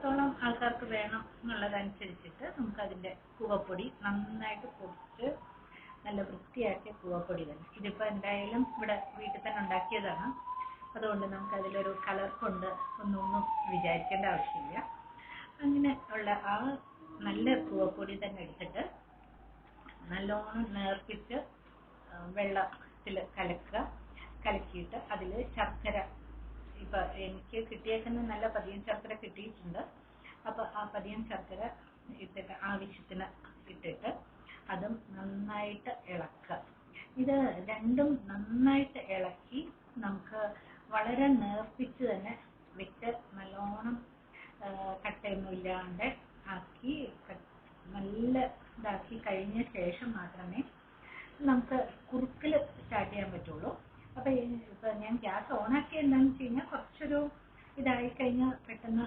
എത്രത്തോളം ആൾക്കാർക്ക് വേണം എന്നുള്ളതനുസരിച്ചിട്ട് നമുക്ക് അതിൻ്റെ കൂവപ്പൊടി നന്നായിട്ട് പൊടിച്ച് നല്ല വൃത്തിയാക്കിയ കൂവപ്പൊടി തന്നെ. ഇതിപ്പോൾ എന്തായാലും ഇവിടെ വീട്ടിൽ തന്നെ ഉണ്ടാക്കിയതാണ്, അതുകൊണ്ട് നമുക്ക് അതിലൊരു കളർ കൊണ്ട് ഒന്നും വിചാരിക്കേണ്ട ആവശ്യമില്ല. അങ്ങനെ ഉള്ള ആ നല്ല കൂവപ്പൊടി തന്നെ എടുത്തിട്ട് നല്ലോണം നേർപ്പിച്ച് വെള്ളത്തിൽ കലക്കിയിട്ട് അതിൽ ശർക്കര, ഇപ്പം എനിക്ക് കിട്ടിയേക്കുന്ന നല്ല പതിയൻ ശർക്കര കിട്ടിയിട്ടുണ്ട്. അപ്പോൾ ആ പതിയൻ ശർക്കര ഇട്ടിട്ട് ആവശ്യത്തിന് ഇട്ടിട്ട് അതും നന്നായിട്ട് ഇളക്കുക. ഇത് രണ്ടും നന്നായിട്ട് ഇളക്കി നമുക്ക് വളരെ നേർപ്പിച്ച് തന്നെ വിട്ട് നല്ലോണം കട്ടയൊന്നും ഇല്ലാണ്ട് ആക്കി നല്ല ഇതാക്കി കഴിഞ്ഞ ശേഷം മാത്രമേ നമുക്ക് കുറുക്കൽ സ്റ്റാർട്ട് ചെയ്യാൻ പറ്റുള്ളൂ. അപ്പോൾ ഇപ്പം ഞാൻ ഗ്യാസ് ഓണാക്കി എന്താണെന്ന് വെച്ച് കഴിഞ്ഞാൽ കുറച്ചൊരു ഇതായി കഴിഞ്ഞാൽ പെട്ടെന്ന്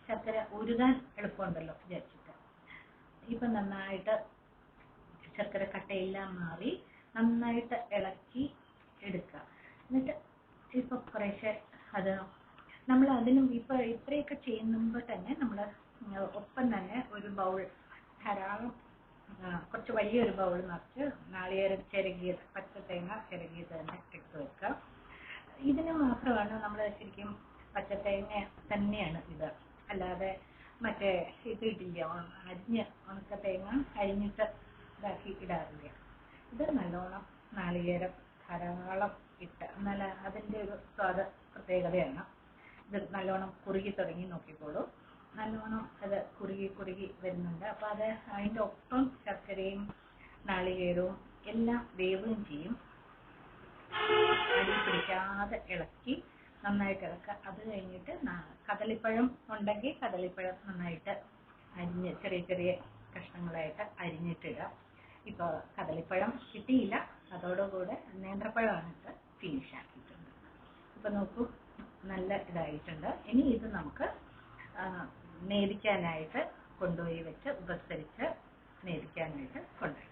ശർക്കര ഉരുകാൻ എളുപ്പമുണ്ടല്ലോ വിചാരിച്ചിട്ട്. ഇപ്പം നന്നായിട്ട് ശർക്കര കട്ടയെല്ലാം മാറി നന്നായിട്ട് ഇളക്കി എടുക്കുക. എന്നിട്ട് ഇപ്പം കുറേശ്ശെ അത് നമ്മൾ അതിനും ഇപ്പം ഇത്രയൊക്കെ ചെയ്യുമ്പോൾ തന്നെ നമ്മൾ ഒപ്പം തന്നെ ഒരു ബൗൾ ധാരാളം കുറച്ച് വലിയൊരു ബൗൾ നിറച്ച് നാളികേരം ചിരകിയത്, പച്ച തേങ്ങ ചിരകിയത് തന്നെ എടുത്ത് വെക്കുക. ഇതിന് മാത്രമാണ് നമ്മൾ ശരിക്കും പച്ചത്തേങ്ങ തന്നെയാണ് ഇത്, അല്ലാതെ മറ്റേ ഇത് ഇടില്ല, ഉണക്ക തേങ്ങ അരിഞ്ഞിട്ട് ഇതാക്കി ഇടാറില്ല. ഇത് നല്ലോണം നാളികേരം ധാരാളം ഇട്ട് എന്നാൽ അതിൻ്റെ ഒരു സ്വാദ പ്രത്യേകതയാണ്. ഇത് നല്ലോണം കുറുകി തുടങ്ങി നോക്കിക്കോളൂ. നല്ലോണം അത് കുറുകി വരുന്നുണ്ട്. അപ്പോൾ അത് അതിൻ്റെ ഒപ്പം ശർക്കരയും നാളികേരവും എല്ലാം വേവുകയും ചെയ്യും. അടി പിടിക്കാതെ ഇളക്കി നന്നായിട്ട് ഇളക്കുക. അത് കഴിഞ്ഞിട്ട് കദളിപ്പഴം ഉണ്ടെങ്കിൽ കദളിപ്പഴം നന്നായിട്ട് അരിഞ്ഞ് ചെറിയ കഷ്ണങ്ങളായിട്ട് അരിഞ്ഞിട്ടിടുക. ഇപ്പോൾ കദളിപ്പഴം കിട്ടിയില്ല, അതോടുകൂടെ നേന്ത്രപ്പഴമാണ് ഇത് ഫിനിഷ് ആക്കിയിട്ടുണ്ട്. ഇപ്പം നോക്കൂ, നല്ല ഇതായിട്ടുണ്ട്. ഇനി ഇത് നമുക്ക് നേദിക്കാനായിട്ട് കൊണ്ടുപോയി വെച്ച് ഉപസരിച്ച് നേദിക്കാനായിട്ട് കൊണ്ടുപോയി